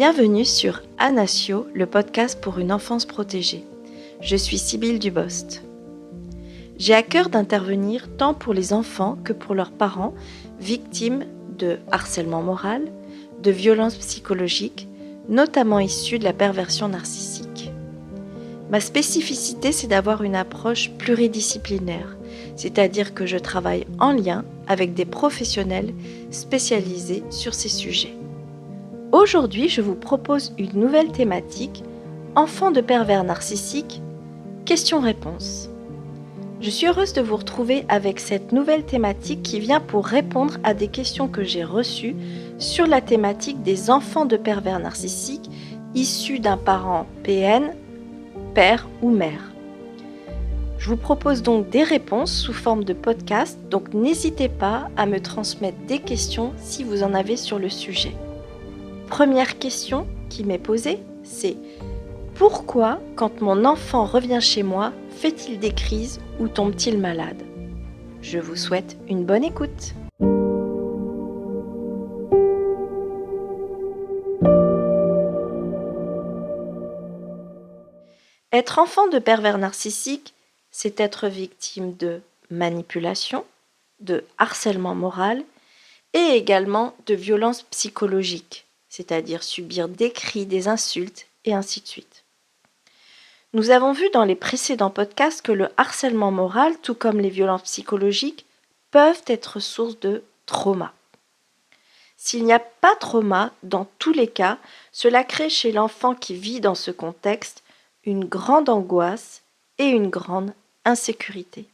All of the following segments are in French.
Bienvenue sur Anasio, le podcast pour une enfance protégée. Je suis Sybille Dubost. J'ai à cœur d'intervenir tant pour les enfants que pour leurs parents victimes de harcèlement moral, de violences psychologiques, notamment issues de la perversion narcissique. Ma spécificité, c'est d'avoir une approche pluridisciplinaire, c'est-à-dire que je travaille en lien avec des professionnels spécialisés sur ces sujets. Aujourd'hui, je vous propose une nouvelle thématique, enfants de pervers narcissiques, questions-réponses. Je suis heureuse de vous retrouver avec cette nouvelle thématique qui vient pour répondre à des questions que j'ai reçues sur la thématique des enfants de pervers narcissiques issus d'un parent PN, père ou mère. Je vous propose donc des réponses sous forme de podcast, donc n'hésitez pas à me transmettre des questions si vous en avez sur le sujet. Première question qui m'est posée, c'est pourquoi, quand mon enfant revient chez moi, fait-il des crises ou tombe-t-il malade ? Je vous souhaite une bonne écoute. Être enfant de pervers narcissique, c'est être victime de manipulation, de harcèlement moral et également de violences psychologiques, c'est-à-dire subir des cris, des insultes et ainsi de suite. Nous avons vu dans les précédents podcasts que le harcèlement moral, tout comme les violences psychologiques, peuvent être source de trauma. S'il n'y a pas trauma, dans tous les cas, cela crée chez l'enfant qui vit dans ce contexte une grande angoisse et une grande insécurité.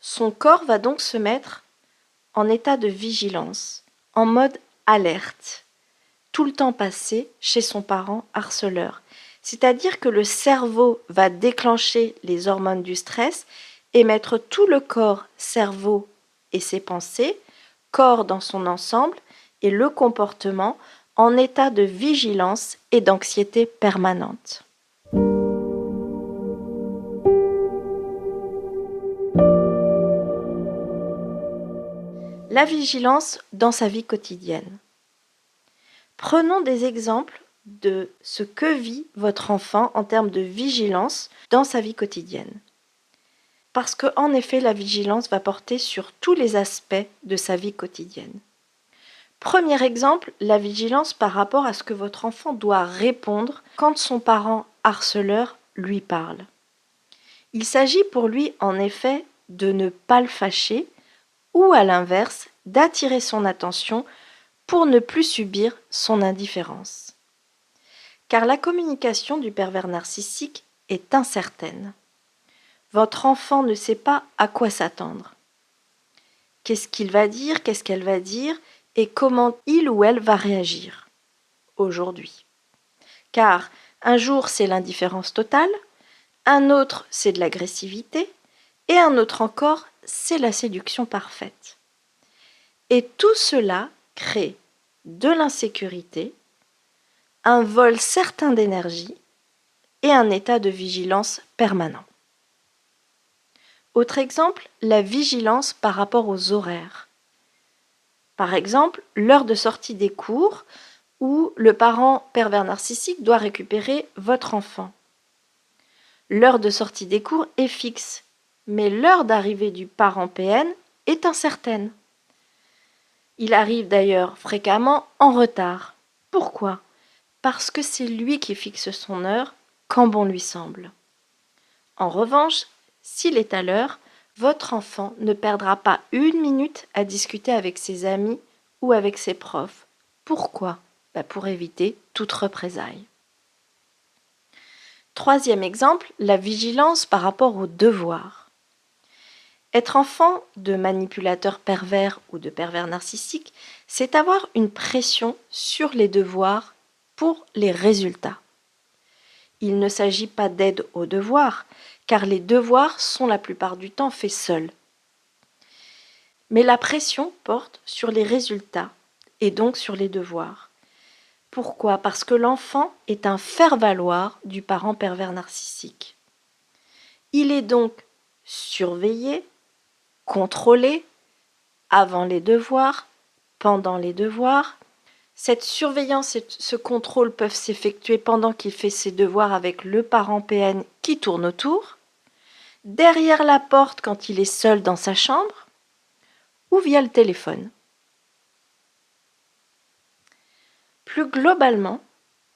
Son corps va donc se mettre en état de vigilance, en mode alerte, tout le temps passé chez son parent harceleur. C'est-à-dire que le cerveau va déclencher les hormones du stress et mettre tout le corps, cerveau et ses pensées, corps dans son ensemble et le comportement en état de vigilance et d'anxiété permanente. La vigilance dans sa vie quotidienne. Prenons des exemples de ce que vit votre enfant en termes de vigilance dans sa vie quotidienne. Parce qu'en effet, la vigilance va porter sur tous les aspects de sa vie quotidienne. Premier exemple, la vigilance par rapport à ce que votre enfant doit répondre quand son parent harceleur lui parle. Il s'agit pour lui, en effet, de ne pas le fâcher ou, à l'inverse, d'attirer son attention pour ne plus subir son indifférence. Car la communication du pervers narcissique est incertaine. Votre enfant ne sait pas à quoi s'attendre. Qu'est-ce qu'il va dire, qu'est-ce qu'elle va dire et comment il ou elle va réagir aujourd'hui. Car un jour c'est l'indifférence totale, un autre c'est de l'agressivité et un autre encore c'est la séduction parfaite. Et tout cela crée de l'insécurité, un vol certain d'énergie et un état de vigilance permanent. Autre exemple, la vigilance par rapport aux horaires. Par exemple, l'heure de sortie des cours où le parent pervers narcissique doit récupérer votre enfant. L'heure de sortie des cours est fixe, mais l'heure d'arrivée du parent PN est incertaine. Il arrive d'ailleurs fréquemment en retard. Pourquoi ? Parce que c'est lui qui fixe son heure quand bon lui semble. En revanche, s'il est à l'heure, votre enfant ne perdra pas une minute à discuter avec ses amis ou avec ses profs. Pourquoi ? Pour éviter toute représaille. Troisième exemple, la vigilance par rapport aux devoirs. Être enfant de manipulateur pervers ou de pervers narcissique, c'est avoir une pression sur les devoirs pour les résultats. Il ne s'agit pas d'aide aux devoirs, car les devoirs sont la plupart du temps faits seuls. Mais la pression porte sur les résultats et donc sur les devoirs. Pourquoi ? Parce que l'enfant est un faire-valoir du parent pervers narcissique. Il est donc surveillé, contrôlé, avant les devoirs, pendant les devoirs, Cette surveillance et ce contrôle peuvent s'effectuer pendant qu'il fait ses devoirs avec le parent PN qui tourne autour, derrière la porte quand il est seul dans sa chambre, ou via le téléphone. Plus globalement,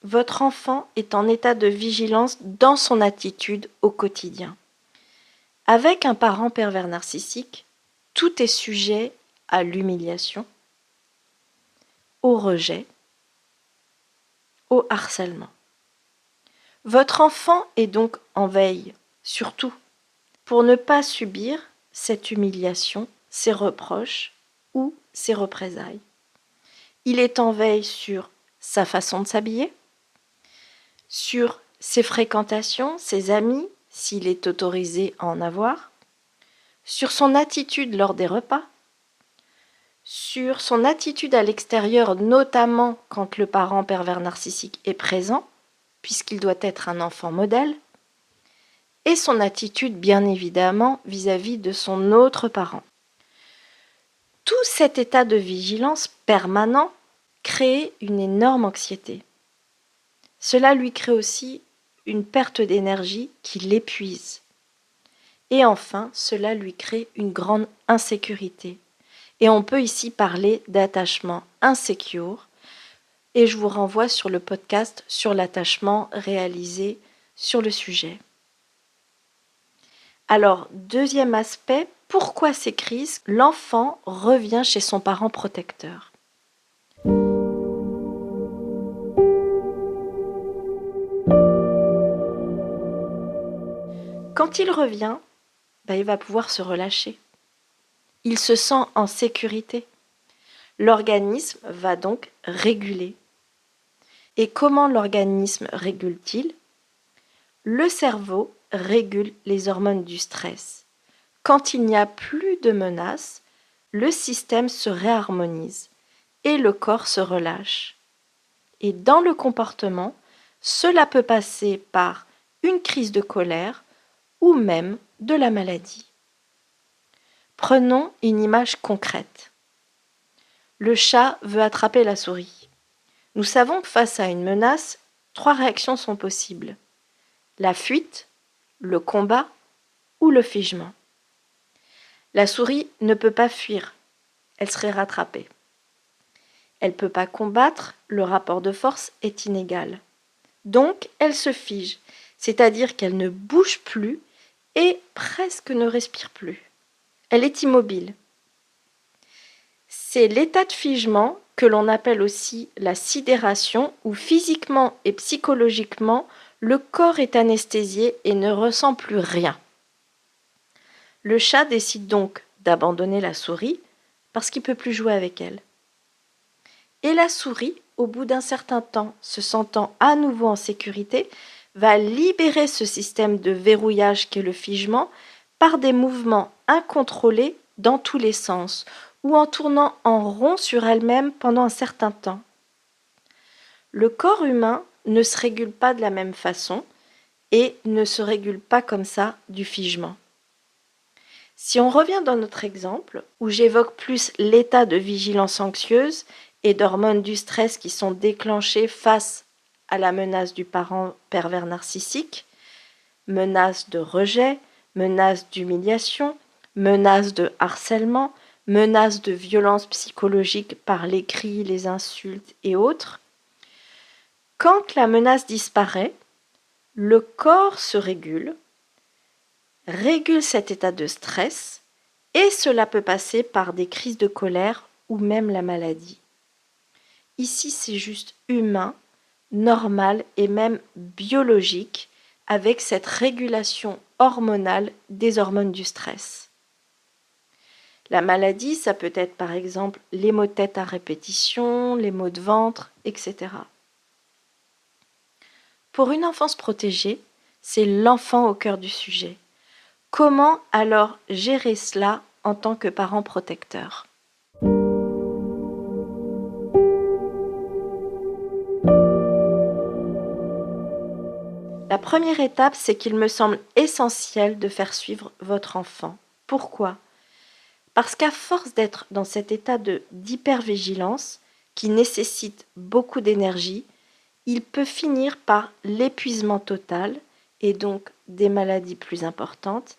votre enfant est en état de vigilance dans son attitude au quotidien. Avec un parent pervers narcissique, tout est sujet à l'humiliation, au rejet, au harcèlement. Votre enfant est donc en veille, surtout, pour ne pas subir cette humiliation, ces reproches ou ces représailles. Il est en veille sur sa façon de s'habiller, sur ses fréquentations, ses amis, s'il est autorisé à en avoir, sur son attitude lors des repas, sur son attitude à l'extérieur, notamment quand le parent pervers narcissique est présent, puisqu'il doit être un enfant modèle, et son attitude bien évidemment vis-à-vis de son autre parent. Tout cet état de vigilance permanent crée une énorme anxiété. Cela lui crée aussi une perte d'énergie qui l'épuise. Et enfin, cela lui crée une grande insécurité. Et on peut ici parler d'attachement insécure. Et je vous renvoie sur le podcast sur l'attachement réalisé sur le sujet. Alors, deuxième aspect, pourquoi ces crises? L'enfant revient chez son parent protecteur. Quand il revient, il va pouvoir se relâcher. Il se sent en sécurité. L'organisme va donc réguler. Et comment l'organisme régule-t-il? Le cerveau régule les hormones du stress. Quand il n'y a plus de menaces, le système se réharmonise et le corps se relâche. Et dans le comportement, cela peut passer par une crise de colère ou même de la maladie. Prenons une image concrète. Le chat veut attraper la souris. Nous savons que face à une menace, 3 réactions sont possibles. La fuite, le combat ou le figement. La souris ne peut pas fuir, elle serait rattrapée. Elle ne peut pas combattre, le rapport de force est inégal. Donc elle se fige, c'est-à-dire qu'elle ne bouge plus et presque ne respire plus. Elle est immobile. C'est l'état de figement que l'on appelle aussi la sidération, où physiquement et psychologiquement, le corps est anesthésié et ne ressent plus rien. Le chat décide donc d'abandonner la souris parce qu'il ne peut plus jouer avec elle. Et la souris, au bout d'un certain temps, se sentant à nouveau en sécurité, va libérer ce système de verrouillage qu'est le figement par des mouvements incontrôlés dans tous les sens ou en tournant en rond sur elle-même pendant un certain temps. Le corps humain ne se régule pas de la même façon et ne se régule pas comme ça du figement. Si on revient dans notre exemple, où j'évoque plus l'état de vigilance anxieuse et d'hormones du stress qui sont déclenchées face à la menace du parent pervers narcissique, menace de rejet, menace d'humiliation, menace de harcèlement, menace de violence psychologique par les cris, les insultes et autres. Quand la menace disparaît, le corps se régule cet état de stress et cela peut passer par des crises de colère ou même la maladie. Ici, c'est juste humain, normal et même biologique avec cette régulation hormonale des hormones du stress. La maladie, ça peut être par exemple les maux de tête à répétition, les maux de ventre, etc. Pour une enfance protégée, c'est l'enfant au cœur du sujet. Comment alors gérer cela en tant que parent protecteur? La première étape, c'est qu'il me semble essentiel de faire suivre votre enfant. Pourquoi? Parce qu'à force d'être dans cet état d'hypervigilance, qui nécessite beaucoup d'énergie, il peut finir par l'épuisement total et donc des maladies plus importantes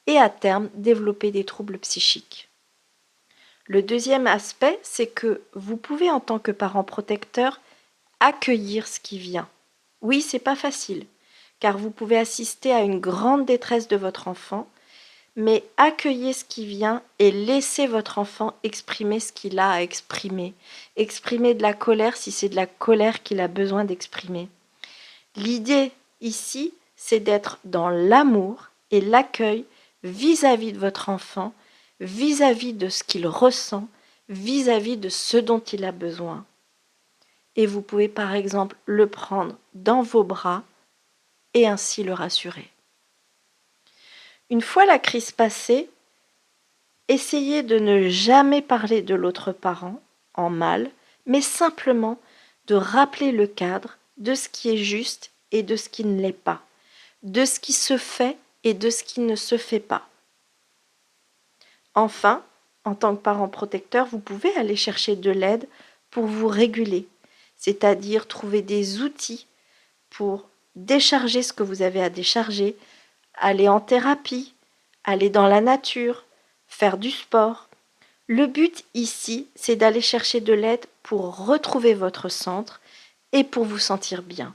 et à terme développer des troubles psychiques. Le deuxième aspect, c'est que vous pouvez en tant que parent protecteur accueillir ce qui vient. Oui, c'est pas facile, car vous pouvez assister à une grande détresse de votre enfant, mais accueillez ce qui vient et laissez votre enfant exprimer ce qu'il a à exprimer. Exprimer de la colère si c'est de la colère qu'il a besoin d'exprimer. L'idée ici, c'est d'être dans l'amour et l'accueil vis-à-vis de votre enfant, vis-à-vis de ce qu'il ressent, vis-à-vis de ce dont il a besoin. Et vous pouvez par exemple le prendre dans vos bras et ainsi le rassurer. Une fois la crise passée, essayez de ne jamais parler de l'autre parent en mal, mais simplement de rappeler le cadre de ce qui est juste et de ce qui ne l'est pas, de ce qui se fait et de ce qui ne se fait pas. Enfin, en tant que parent protecteur, vous pouvez aller chercher de l'aide pour vous réguler, c'est-à-dire trouver des outils pour décharger ce que vous avez à décharger, aller en thérapie, aller dans la nature, faire du sport. Le but ici, c'est d'aller chercher de l'aide pour retrouver votre centre et pour vous sentir bien.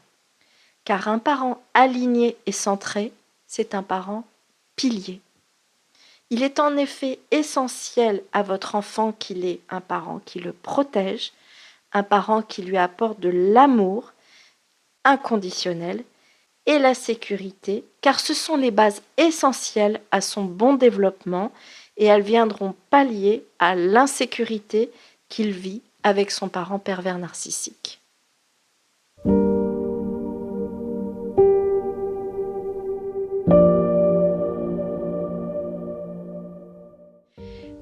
Car un parent aligné et centré, c'est un parent pilier. Il est en effet essentiel à votre enfant qu'il ait un parent qui le protège, un parent qui lui apporte de l'amour inconditionnel et la sécurité, car ce sont les bases essentielles à son bon développement et elles viendront pallier à l'insécurité qu'il vit avec son parent pervers narcissique.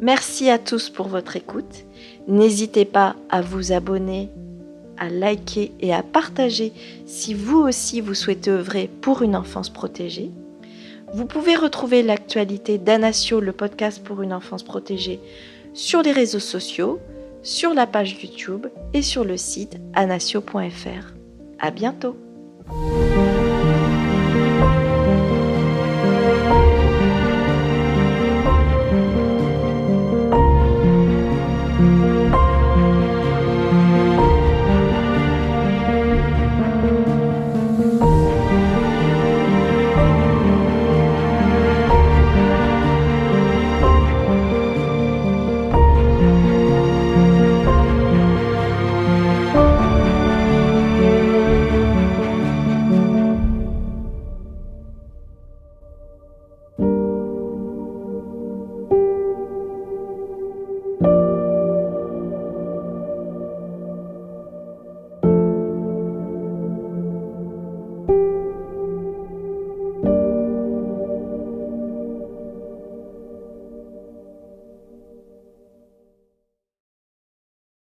Merci à tous pour votre écoute. N'hésitez pas à vous abonner, à liker et à partager si vous aussi vous souhaitez œuvrer pour une enfance protégée. Vous pouvez retrouver l'actualité d'Anasio, le podcast pour une enfance protégée, sur les réseaux sociaux, sur la page YouTube et sur le site anasio.fr. À bientôt!